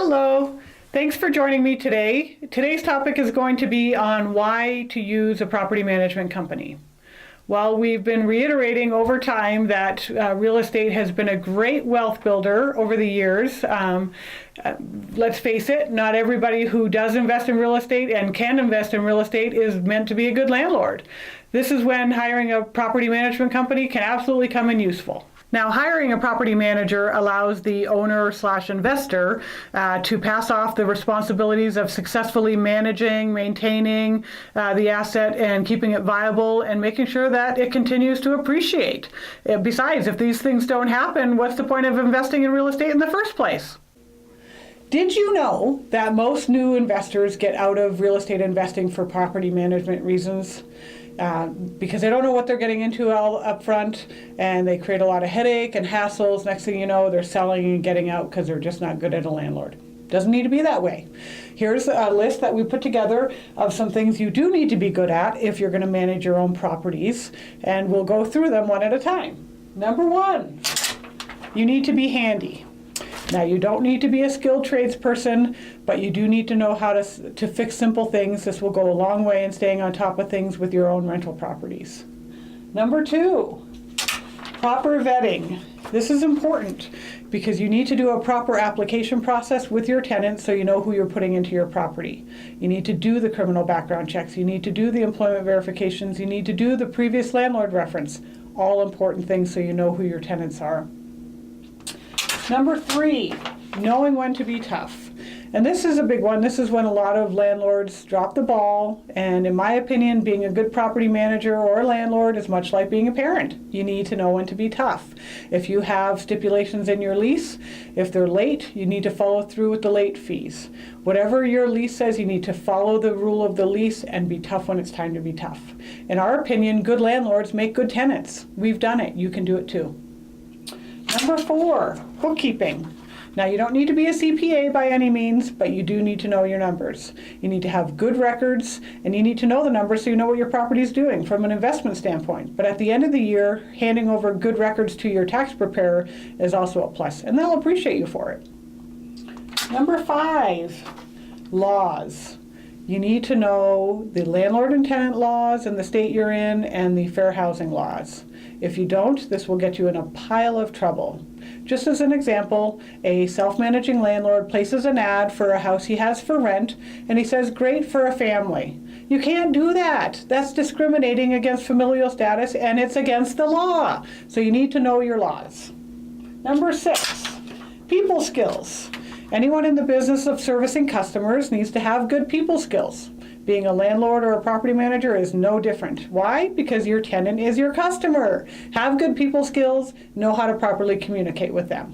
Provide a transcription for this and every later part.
Hello, thanks for joining me today. Today's topic is going to be on why to use a property management company. Well, we've been reiterating over time that real estate has been a great wealth builder over the years. Let's face it, not everybody who does invest in real estate and can invest in real estate is meant to be a good landlord. This is when hiring a property management company can absolutely come in useful. Now, hiring a property manager allows the owner/investor to pass off the responsibilities of successfully managing, maintaining the asset and keeping it viable and making sure that it continues to appreciate. Besides, if these things don't happen, what's the point of investing in real estate in the first place? Did you know that most new investors get out of real estate investing for property management reasons? Because they don't know what they're getting into all up front, and they create a lot of headache and hassles. Next thing you know, they're selling and getting out because they're just not good at a landlord. Doesn't need to be that way. Here's a list that we put together of some things you do need to be good at if you're going to manage your own properties, and we'll go through them one at a time. Number one, you need to be handy. Now, you don't need to be a skilled tradesperson, but you do need to know how to fix simple things. This will go a long way in staying on top of things with your own rental properties. Number two, proper vetting. This is important because you need to do a proper application process with your tenants so you know who you're putting into your property. You need to do the criminal background checks. You need to do the employment verifications. You need to do the previous landlord reference. All important things so you know who your tenants are. Number three, knowing when to be tough. And this is a big one. This is when a lot of landlords drop the ball. And in my opinion, being a good property manager or a landlord is much like being a parent. You need to know when to be tough. If you have stipulations in your lease, if they're late, you need to follow through with the late fees. Whatever your lease says, you need to follow the rule of the lease and be tough when it's time to be tough. In our opinion, good landlords make good tenants. We've done it. You can do it too. Number four, bookkeeping. Now, you don't need to be a CPA by any means, but you do need to know your numbers. You need to have good records, and you need to know the numbers so you know what your property is doing from an investment standpoint. But at the end of the year, handing over good records to your tax preparer is also a plus, and they'll appreciate you for it. Number five, laws. You need to know the landlord and tenant laws in the state you're in and the fair housing laws. If you don't, this will get you in a pile of trouble. Just as an example, a self-managing landlord places an ad for a house he has for rent, and he says, "Great for a family." You can't do that. That's discriminating against familial status, and it's against the law. So you need to know your laws. Number six, people skills. Anyone in the business of servicing customers needs to have good people skills. Being a landlord or a property manager is no different. Why? Because your tenant is your customer. Have good people skills, know how to properly communicate with them.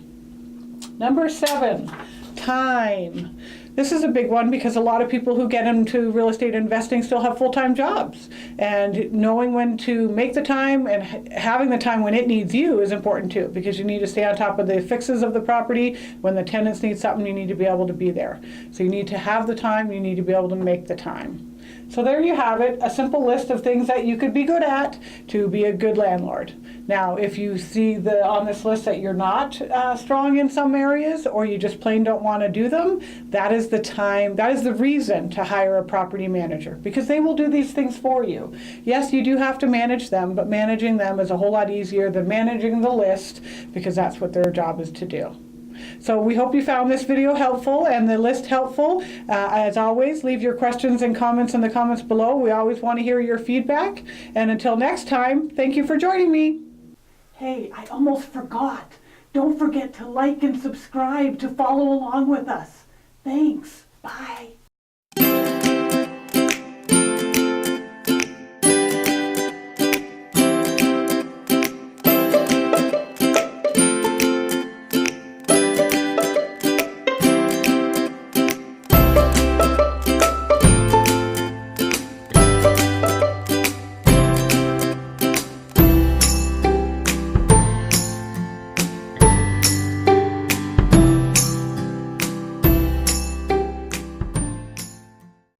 Number seven, time. This is a big one because a lot of people who get into real estate investing still have full-time jobs. And knowing when to make the time and having the time when it needs you is important too, because you need to stay on top of the fixes of the property. When the tenants need something, you need to be able to be there. So you need to have the time, you need to be able to make the time. So there you have it, a simple list of things that you could be good at to be a good landlord. Now, if you see on this list that you're not strong in some areas, or you just plain don't want to do them, that is the reason to hire a property manager, because they will do these things for you. Yes, you do have to manage them, but managing them is a whole lot easier than managing the list, because that's what their job is to do. So we hope you found this video helpful and the list helpful. As always, leave your questions and comments in the comments below. We always want to hear your feedback. And until next time, thank you for joining me. Hey, I almost forgot. Don't forget to like and subscribe to follow along with us. Thanks. Bye.